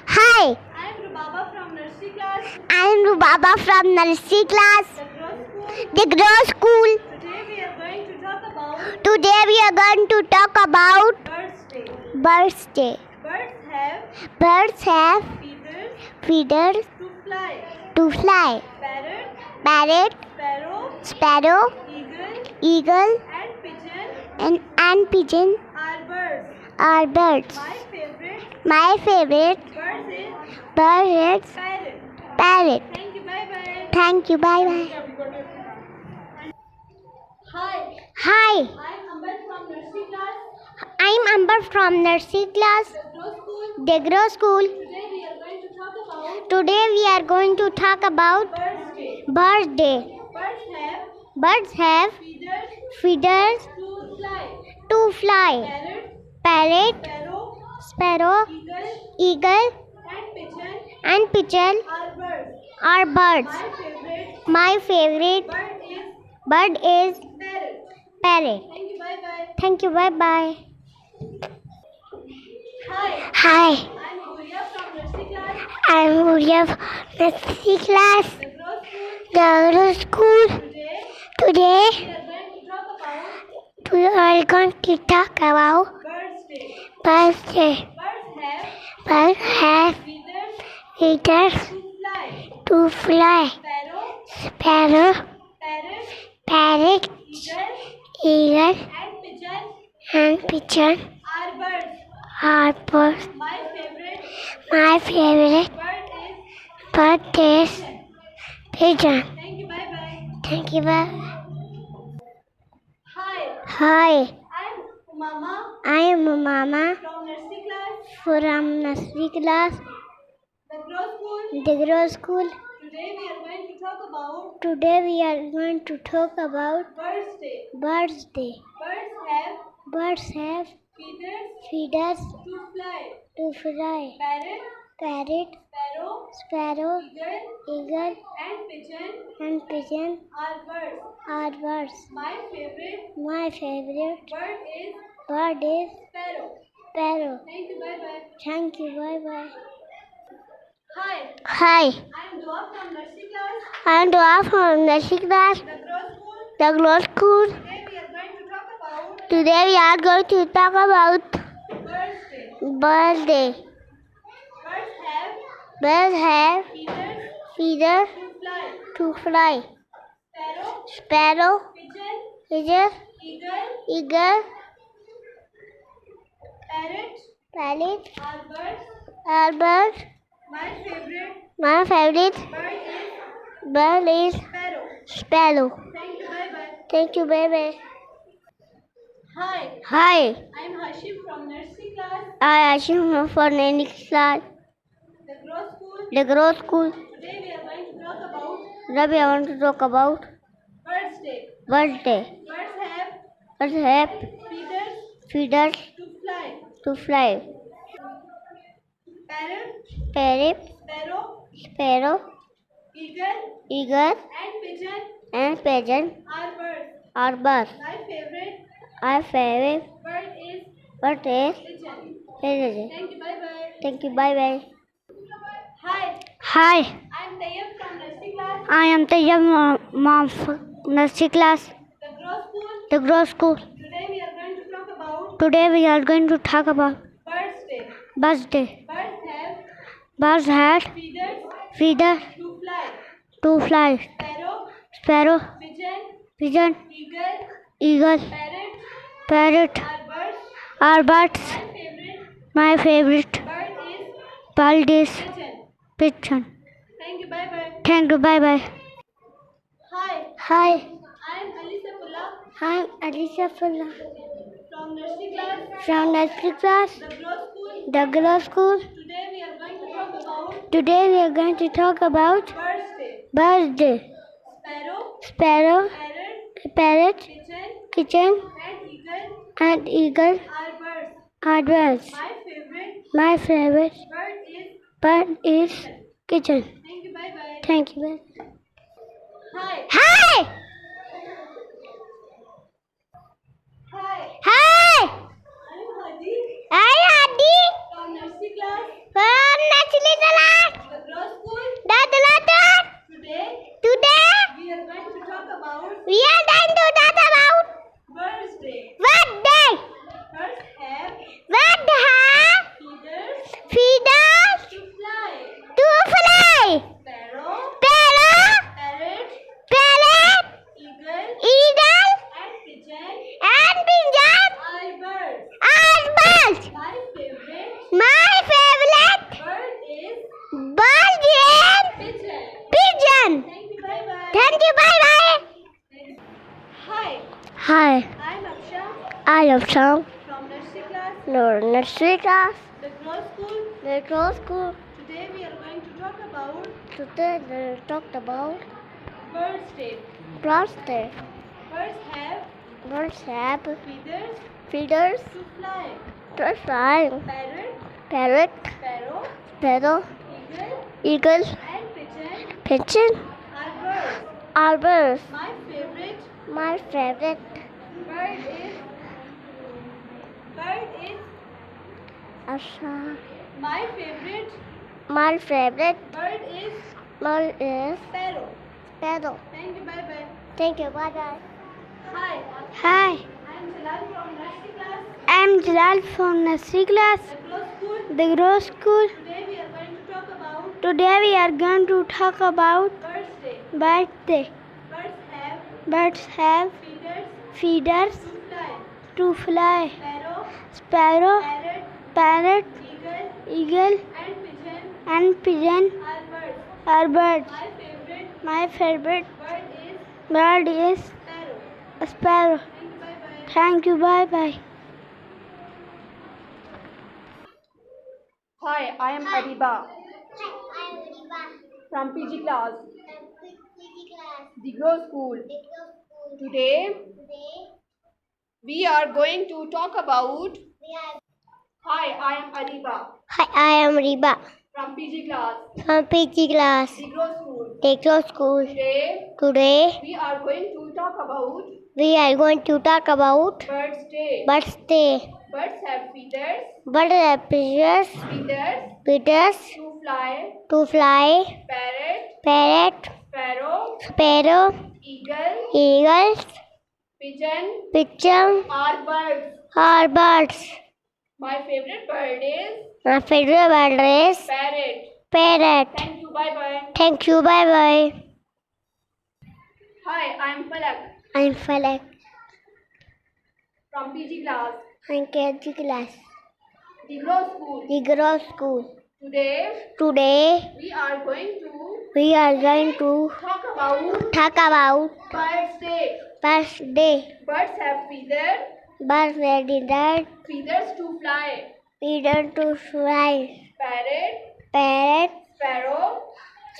Hi. I am Rubaba from nursery class. I am Rubaba from nursery class. The Grow School. The Grow School. Today we are going to talk about Today we are going to talk about Birds Day. Birds Day. Birds have Birds have feathers feathers to fly. to fly. Parrot, Parrot, sparrow, sparrow, eagle, eagle, and pigeon and pigeon are birds. are birds. My My favorite favorite bird is bird is parrot. parrot. Thank you. Bye bye. Thank you. Bye bye. Hi, Hi. I am Amber from nursery class. I'm Amber from nursery class. The Grow School. The Grow School. Today we are going to talk about Today we are going to talk about Birds Day. Bird Day. Birds have Birds have feathers feathers to fly. to fly. Parrot, Parrot, sparrow, sparrow, eagle, eagle, and pigeon and pigeon are birds. are birds. My favorite My favorite bird is bird is parrot. parrot. Thank you. Bye bye. Thank you. Bye bye. Hi, Hi. I'm Guria from nursery class. I'm Julia from nursery class. The Grow School. The Grow School. Today Today we are going to talk about we are going to talk about Birds Day. Birds Day. Birds have Birds have feathers feathers to fly. to fly. Sparrow, Sparrow, parrot, parrot, eagle, eagle, and and pigeon are birds. are birds. My favorite My favorite bird is bird is pigeon. Thank you. Bye bye. Thank you. Bye. Hi, Hi, I'm Mama I am Mama from nursery class. from nursery class. The Grow School. The Grow School. Today we are going to talk about Today we are going to talk about Birds Day. Birds Day. Birds have Birds have feathers feathers to fly. to fly. Parrot, Parrot, sparrow, sparrow, eagle, eagle, and pigeon and pigeon are birds. are birds. My favorite My favorite bird is bird is sparrow. parrot. Thank you. Bye bye. Thank you. Bye bye. Hi, Hi, I'm Dua from nursery class. I am Dua from nursery class. The Grow School. The Grow School. Today we are going to talk about Today we are going to talk about Birds Day. Bird Day. Birds have Birds have feathers feathers to fly. to fly. Sparrow, Sparrow, pigeon, pigeon, eagle, eagle, parrot parrot are birds. are birds. My favorite My favorite bird is bird is sparrow. sparrow. Thank you. Bye bye. Thank you. Bye bye. Hi, Hi, I'm Hashim from nursery class. I assume for nursery class. The Grow School. The Grow School. Today we are going to talk about Today I want to talk about Birds Day. Bird Day. Birds have Birds have feathers feathers to fly. to fly. Parrot, Parrot, sparrow, sparrow, eagle, eagle, and pigeon and pigeon are birds. are birds. My favorite My favorite bird is bird is pigeon. pigeon. Thank you. Bye bye. Thank you. Bye bye. Hi, Hi, I'm Tayyab from nursery class. I am the mom from nursery class. The Grow School. The Grow School. Today we are going to talk about Today we are going to talk about Birds Day. Birds Day. Birds have Birds have feathers feathers to fly. to fly. Sparrow, Sparrow, pigeon, pigeon, eagle, eagle, parrot parrot are birds. are birds. My favorite My favorite bird is bird is pigeon. pigeon. Thank you. Bye bye. Thank you. Bye bye. Hi, Hi, I am Alisa Pula I'm Alicia Fulla from nursery class. from nursery class. The Grow School. The Grow School. Today we are going to talk about Today we are going to talk about Birds Day. Birds Day. Sparrow, Sparrow, parrot, parrot, pigeon, pigeon, and eagle and eagle are birds. are birds. My favorite My favorite bird is bird is pigeon. Thank you. Bye bye. Thank you. Bye. Hi. Hi! Hi. Hi! I'm Hadi I am Adi from nursery class. from Hi, I'm Aksha I am Sam. from nursery class, No, nursery class. the Grow School. The cross school. Today we are going to talk about Today they talked about Birds Day. plastic. Birds have Birds have feathers feeders, to fly. to fly. Parrot, Parrot, sparrow, sparrow, eagle, eagle, and pigeon pigeon, are birds. are birds. My favorite My favorite bird is Asha. my favorite My favorite bird is bird is sparrow. sparrow. Thank you. Bye bye. Thank you. Bye bye. Hi, Hi, I'm Jalal from nursery class, I'm Jalal from nursery class. the Grow School. The Grow School. Today we are going to talk about Today we are going to talk about Birds Day. birthday. Birds have Birds have feathers feeders to fly. to fly. Sparrow, Sparrow, parrot, parrot, eagle, eagle, and pigeon and pigeon are birds. are birds. My favorite My favorite bird is bird is sparrow. a sparrow. Thank you. Bye bye. Thank you. Bye bye. Hi, I am Adiba Hi, I am Riva from PG class, from PG class. the Grow School. Little school. Today Today we are going to talk about. we are Hi, I am Adiba Hi, I am Riba from PG class, from PG class. the Grow School. The Grow School. Today Today we are going to talk about we are going to talk about Birds Day. birthday. Birds have feathers, Birds have feathers, feathers to to fly. parrot, Parrot, sparrow, sparrow, eagle, eagles, pigeon pigeon are birds. are birds. My favorite bird is My favorite bird is parrot. parrot. Thank you. Bye bye. Thank you. Bye bye. Hi, I am Palak I'm Falak. from PG class, I'm KG class. the Grow School. The Grow School. Today Today we are going to we are going to talk about talk about Birds Day. birthday. Birds have Birthday dinner. feathers to fly. Feeder to fly. Parrot, Parrot, sparrow,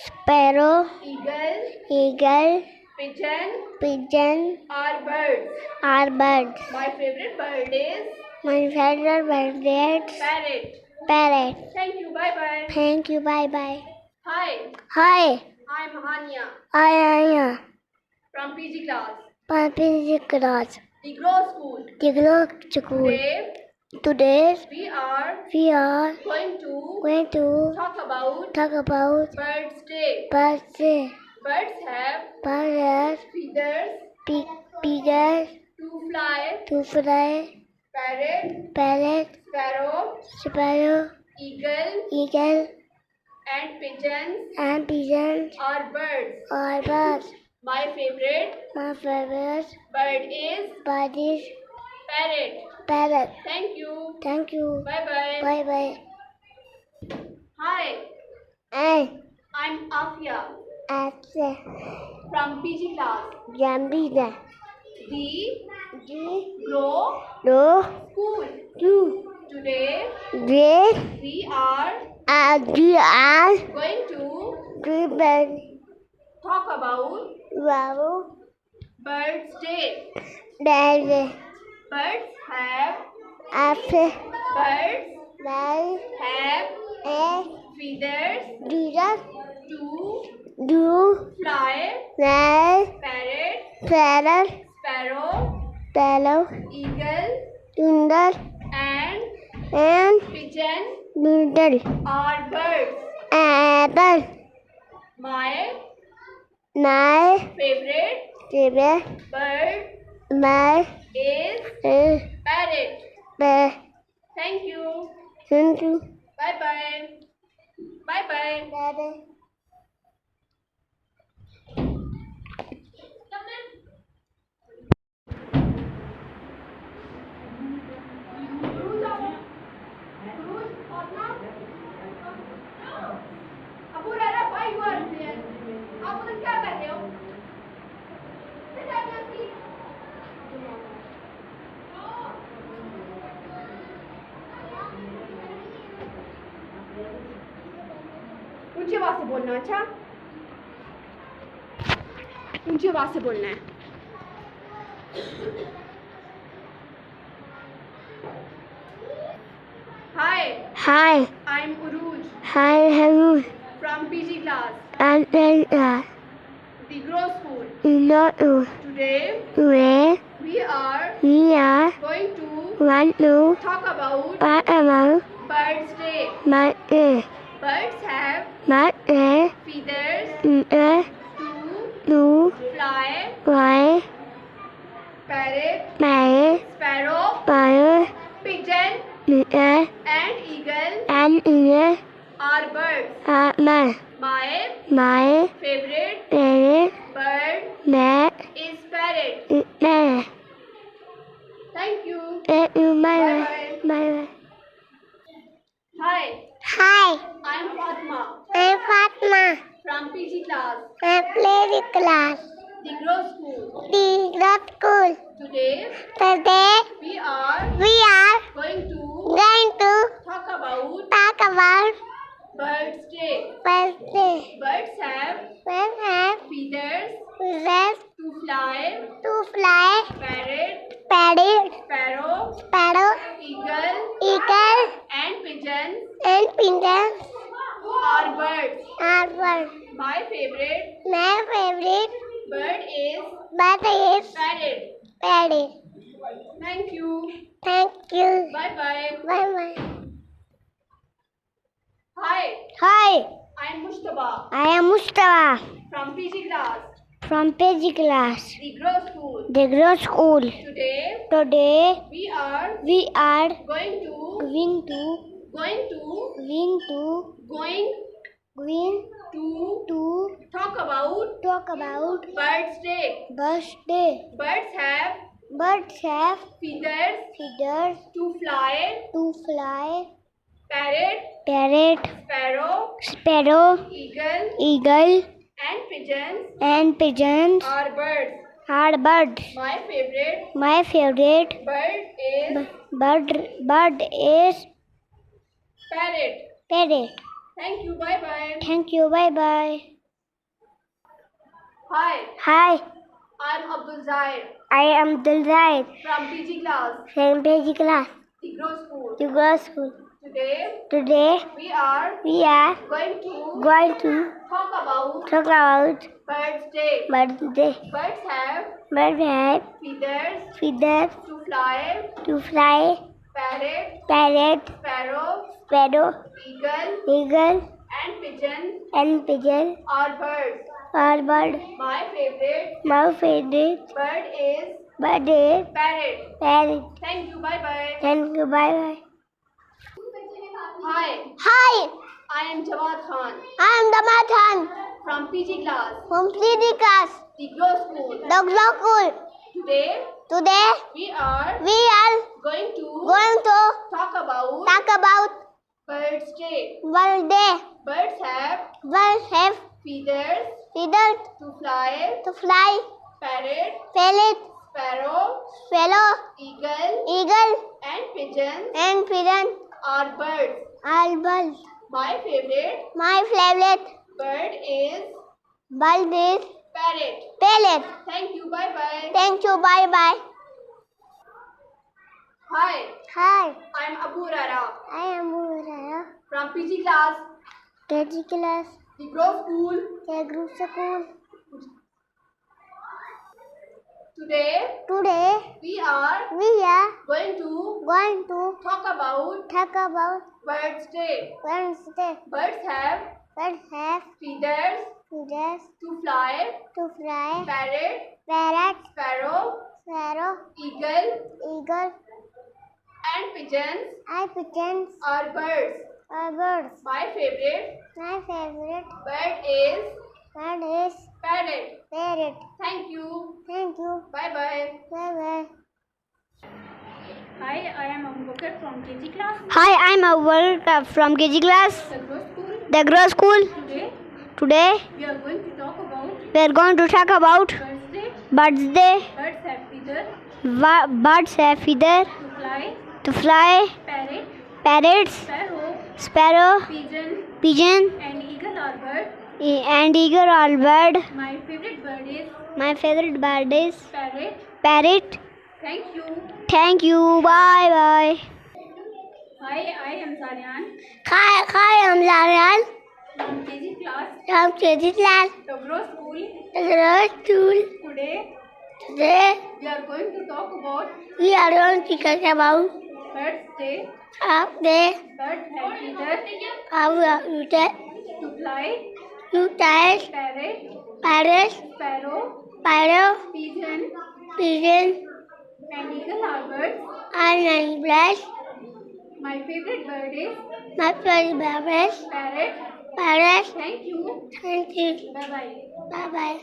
sparrow, eagle, eagle, pigeon pigeon are birds. are birds. My favorite bird is My favorite bird is parrot. parrot. Thank you. Bye bye. Thank you. Bye bye. Hi, Hi, I'm Hania I am from PG class, PG class. the Grow School. The Grow School. Today Today we are we are going to going to talk about talk about Birds Day. birthday. Birds have Birds, feathers feathers to fly. to fly. Parrot, Parrot, sparrow, sparrow, eagle, eagle, and pigeons and pigeon are birds. are birds. My favorite My favorite bird is bird is parrot. parrot. Thank you. Thank you. Bye bye. Bye bye. Hi, And I'm Afia at the from PG class, Jambina. the The Grow do School. do Today they we are are going to given talk about wow Birds Day. that Birds have after birds that have a feathers Jesus to do fly. that Parrot, parrot sparrow, fellow eagle, under and and pigeon middle are birds. apple My my favorite favorite bird my is parrot. the Thank you. into Bye bye. Bye bye. Abu रहा भाई हुआ आप उधर क्या कर रहे हो? ऊंची आवाज से बोलना, अच्छा? ऊंची आवाज से बोलना है। Hi, Hi. I'm Uruj Hi, hello. from PG class, I'm Elsa. the Grow School. Not you. Today Today we are we are going to want to talk about talk about Birds Day. my day. Birds have My day feathers is to to fly, fly parrot, my sparrow, fire pigeon, and and eagle ear are birds. my My favorite favorite bird that is parrot. is there. Thank you. Thank you. Bye Bye-bye. bye. Bye bye. Hi, Hi, I'm Fatma I'm Fatma. from PG class, I play the class. the Grow School. The grade school. Today Today we are we are going to going to talk about talk about Birds Day. birthday. Birds have When have feathers rest to fly, to fly, parrot, parrot, sparrow, sparrow, eagle, eagle, and pigeon and pigeons are birds. are birds. My favorite My favorite bird is bird is parrot. parrot. Thank you. Thank you. Bye bye. Bye bye. Hi, Hi, I'm Mushtaba I am Mustafa from PG class, from PG class, the Grow School. the Grow School. Today Today we are we are going to going to going to going to going going to to talk about talk about Birds Day. birthday. Birds have Birds have feathers feathers to fly, to fly. parrot, Parrot, sparrow, sparrow, eagle, eagle, and pigeons and pigeons are birds. are birds. My favorite My favorite bird is bird is parrot. parrot. Thank you. Bye bye. Thank you. Bye bye. Hi, Hi, I'm Abdul Zahir I am Dulzaid from PG class, from PG class, the Grow School. to Grow School. Today Today we are we are going to going to talk about talk about Birds Day. birthday. Birds have Birds have feathers feathers to fly, to fly. parrot, Parrot, sparrow, sparrow, eagle, eagle, and pigeon and pigeon are birds. are bird. My favorite My favorite bird is bird is parrot. parrot. Thank you. Bye bye. Thank you. Bye bye. Hi, Hi, I am Jawad Khan I am Damathan from PG class, from PG class. the Grow School. The grade school. Today Today we are we are going to going to talk about talk about Birds Day. birthday. Birds have Birds have feathers feathers to fly, to fly, parrot, parrot, sparrow, swallow, eagle, eagle, and pigeon and pigeon are birds. are birds. My favorite My favorite bird is bird is parrot. parrot. Thank you. Bye bye. Thank you. Bye bye. Hi, Hi, I'm Abu Rara I am Murara. from PG class, PG class. the Grow School. The group school. Today Today we are we are going to going to talk about talk about Birds Day. Wednesday. Birds have Birds have feathers feathers to fly, to fly, parrot, parrot, sparrow, sparrow, eagle, eagle, and pigeons and pigeons are birds. are birds. My favorite My favorite bird is bird is parrot. parrot. Thank you. Thank you. Bye bye. Bye bye. Hi, I am Abu Bakr from KG class, Hi, I'm Awal from KG class, the Grow School. the Grow School. Today Today we are going to talk about we are going to talk about Birds Day. Birds Day. Birds have feathers Birds have feather to fly, to fly. parrot, Parrots, sparrow, sparrow, pigeon, pigeon, and eagle are bird. and eagle or bird. My favorite bird is My favorite bird is parrot. parrot. Thank you. Thank you. Bye bye. Hi, I am Zaryan Hi, I'm Laran. from KG class, From KG class. Togro School. Today We are going to talk about we are going to talk about Birds Day. the Birds have feathers how to fly. you tell Parrot, parrot, sparrow, sparrow, pigeon, pigeon, and eagle are birds. and bird. My favorite bird is My favorite bird is parrot. parrot. Thank you. Thank you. Bye bye. Bye bye.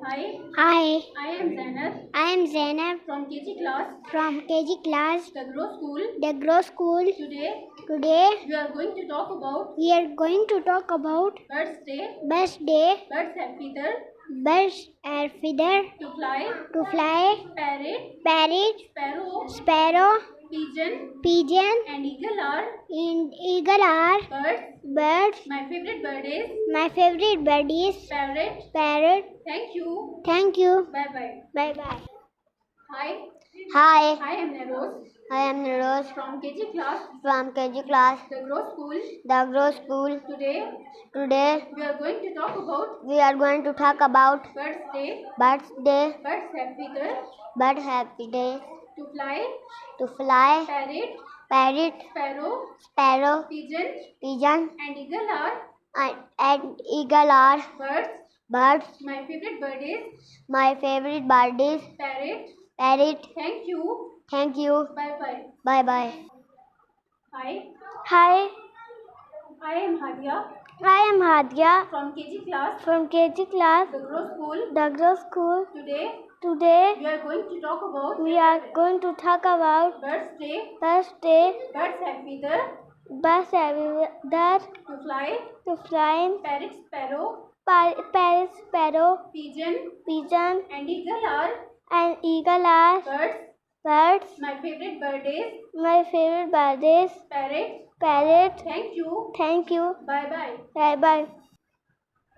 Hi, Hi, I am Zainab I am Zainab from KG class, from KG class, Togro School. Degro School. Today Today we are going to talk about we are going to talk about Birds Day. best day. Birds have feathers Birds are feather to fly. to fly. Parrot, Parrot, sparrow, sparrow, pigeon, pigeon, and eagle are and eagle are birds. birds. My favorite bird is My favorite bird is parrot. parrot. Thank you. Thank you. Bye bye. Bye bye. Hi, Hi, I am Neros I am Rose from KG class, from KG class, Togro School. Degro School. Today Today we are going to talk about we are going to talk about Birds Day. Birds Day. Birds have feathers Bird happy day to fly. to fly. Parrot, Parrot, sparrow, sparrow, pigeon, pigeon, and eagle are and eagle are birds. birds. My favorite bird is My favorite bird is parrot. parrot. Thank you. Thank you. Bye bye. Bye bye. Hi, Hi, I am Hadia I am Hadia from KG class, from KG class, Togro School. Degro School. Today Today we are going to talk about we are going to talk about Birds Day. Birds Day. Birds have feathers Birds that to fly. to fly. Parrot, sparrow, Parrot, sparrow, pigeon, pigeon, and eagle are and eagle are birds. birds. My favorite bird is My favorite bird is parrot. parrot. Thank you. Thank you. Bye bye. Bye bye.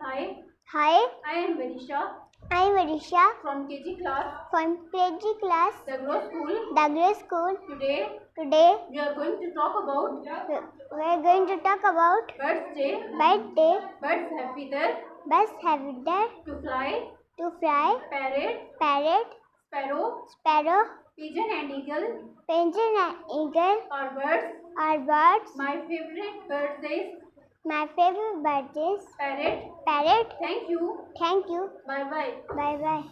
Hi, Hi, I am Vanisha I am Arisha from KG class, from KG class, Togro School. Degro School. Today Today we are going to talk about we are going to talk about Birds Day. Bird Day. Birds have feathers Birds have that to fly. to fly. Parrot, Parrot, sparrow, sparrow, pigeon, and eagle pigeon, and eagle are birds. are birds. My favorite bird is My favorite bird is parrot. parrot. Thank you. Thank you. Bye bye. Bye bye.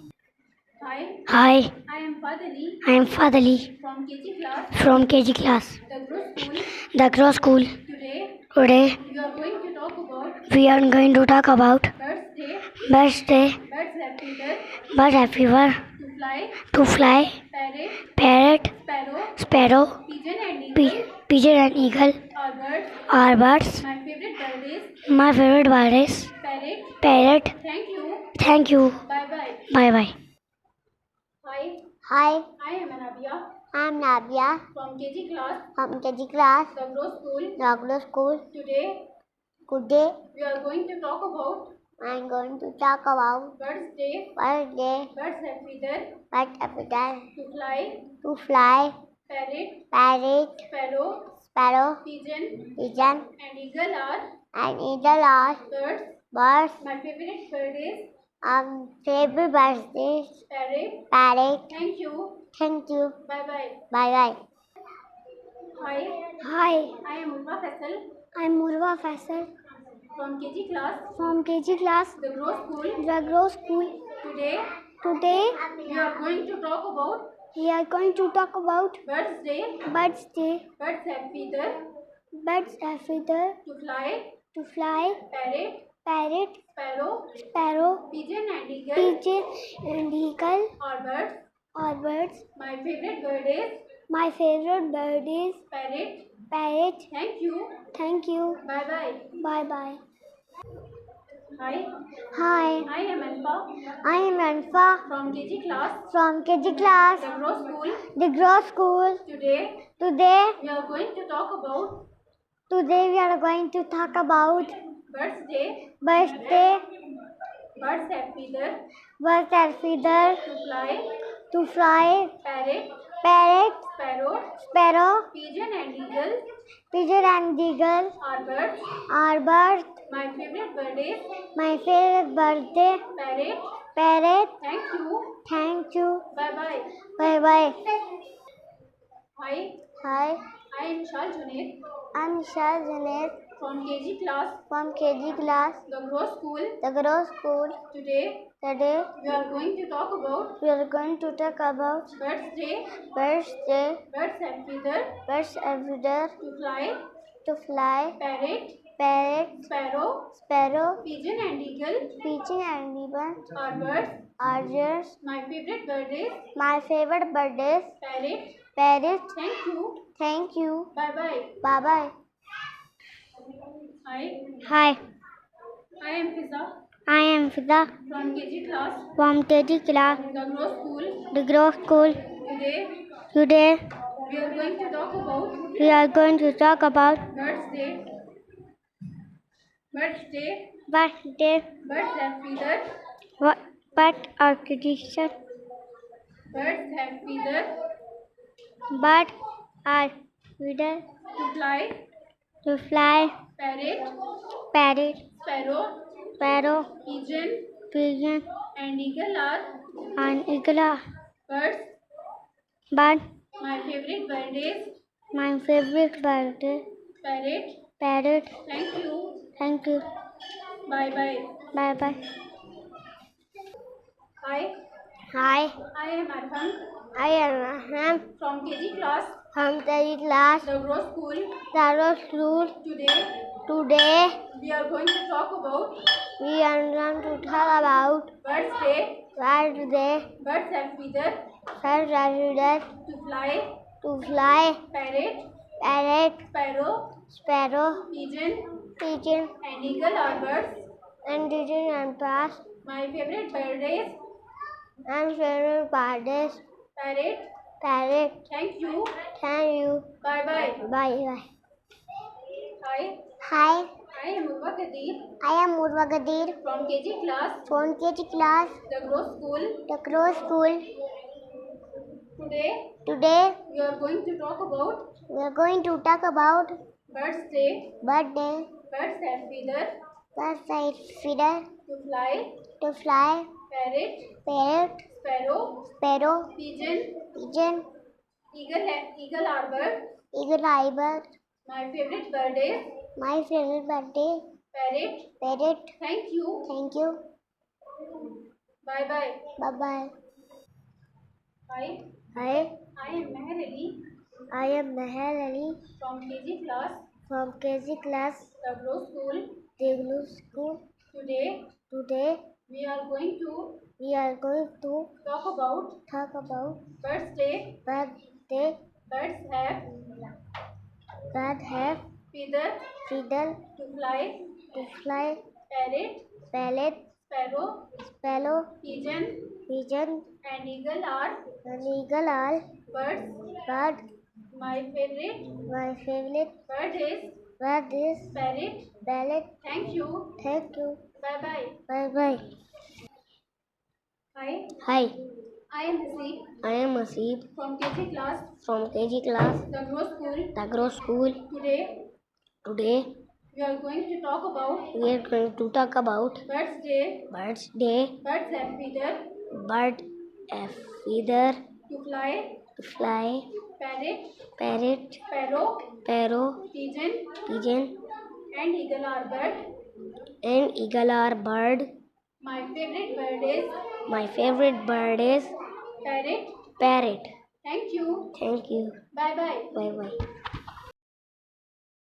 Hi, Hi, I am Fadali I am Fadali from KG class, from KG class, Togro School. Degro School. Today Today we are going to talk about we are going to talk about Birds Day. Birds Day. Birds have feathers Birds have fever to fly. to fly. Parrot, Parrot, sparrow, sparrow, pigeon, and eagle pigeon, and eagle are birds. are birds. My favorite bird is My favorite bird is parrot. parrot. Thank you. Thank you. Bye bye. Bye bye. Hi, Hi, I am Anabia I am Nabia from KG class, from KG class, Togro School. Degro School. Today Today we are going to talk about I am going to talk about Birds Day. Bird Day. Birds have feathers Bird have fever to fly. to fly. Parrot, Parrot, sparrow, sparrow, pigeon, pigeon, and eagle are and eagle are birds. birds. My favorite bird is Favorite bird is parrot. parrot. Thank you. Thank you. Bye bye. Bye bye. Hi, Hi, I am Urva Faisal I'm Murwa Faisal from KG class, from KG class, Togro School. Degro School. Today Today we are going to talk about we are going to talk about Birds Day. Birds Day. Birds have feathers Birds have feather to fly. to fly. Parrot, Parrot, sparrow, sparrow, pigeon, and eagle pigeon, and eagle are birds. are birds. My favorite bird is My favorite bird is parrot. parrot. Thank you. Thank you. Bye bye. Bye bye. Hi, Hi, I am Alpha I am Anfa from KG class, from KG class, Togro School. Degro School. Today Today we are going to talk about Today we are going to talk about birthday. birthday. Birds have feathers. Birds have feathers. To fly. To fly. Parrot. Parrot. Sparrow. Sparrow. Pigeon and eagle Pigeon and eagle are birds. are birds. My favorite bird is My favorite birthday. parrot. Parrot. Thank you. Thank you. Bye bye. Bye bye. Hi, Hi. I am Shah Junaid I'm Shah Janet from KG class, from KG class, the Grow School. the Grow School. Today Today we are going to talk about we are going to talk about birthday. birthday. Birds have feathers. Birds are feathers. To fly. To fly. Parrot. Parrot. Sparrow. Sparrow. Pigeon and eagle Pigeon and eagle are birds. are yours. My favorite bird is My favorite birthday. parrot. Parrot. Thank you. Thank you. Bye bye. Bye bye. Hi, Hi. I am Fiza I am Fida from KG class, from KG class, the Grow School. the Grow School. Today Today we are going to talk about we are going to talk about Birds Day. Birds Day. birthday. Birds have feathers. What are tradition? Birds have feathers. But are feathers To fly. to fly. Parrot. Parrot. Sparrow. Sparrow. Pigeon Pigeon and eagle are and eagle. birds. But My favorite bird is my favorite birthday. parrot. Parrot. Thank you. Thank you. Bye bye. Bye bye. Hi, Hi. I am Arhan I am from KG class, from KG class, the Grow School. the Grow School. Today Today we are going to talk about we are going to talk about Birds Day. birthday. Birds have feathers. Birds are feathers To fly. to fly. Parrot. Parrot. Sparrow. Sparrow. Pigeon Pigeon and eagle are birds. and pigeon and bass. My favorite bird is And favorite birthdays. parrot. Parrot. Thank you. Thank you. Bye bye. Bye bye. Hi, Hi. I am Urva Kadir I am Urva Gadir from KG class, from KG class, the Grow School. the Grow School. Today Today we are going to talk about we are going to talk about Birds Day. birthday. Birds have feathers. Birds are feather To fly. to fly. Parrot. Parrot. Sparrow. Sparrow. Pigeon. Pigeon. Eagle are birds. Eagle eye bird. My favorite bird is My favorite birthday. parrot. Parrot. Thank you. Thank you. Bye bye. Bye bye. Hi, Hi. I am Meher Ali I am Meher Ali from KG class, from KG class, the Grow School. the Grow School. Today Today we are going to we are going to talk about talk about Birds Day. birthday. Birds have Bird have feathers. feather To fly. to fly. Parrot. Parrot. Sparrow. Sparrow. Pigeon Pigeon and eagle are and eagle are birds. bird. My favorite My favorite bird is bird is parrot. parrot. Thank you. Thank you. Bye bye. Bye bye. Hi, Hi. I am Hasib I am Asib from KG class, from KG class, the Grow School. the Grow School. Today Today we are going to talk about we are going to talk about Birds Day. Birds Day. Birds have feathers. Bird have feather To fly. to fly. Parrot. Parrot. Sparrow. Parrow. Pigeon Pigeon and eagle are birds. and eagle are bird. My favorite bird is My favorite bird is parrot. parrot. Thank you. Thank you. Bye bye. Bye bye.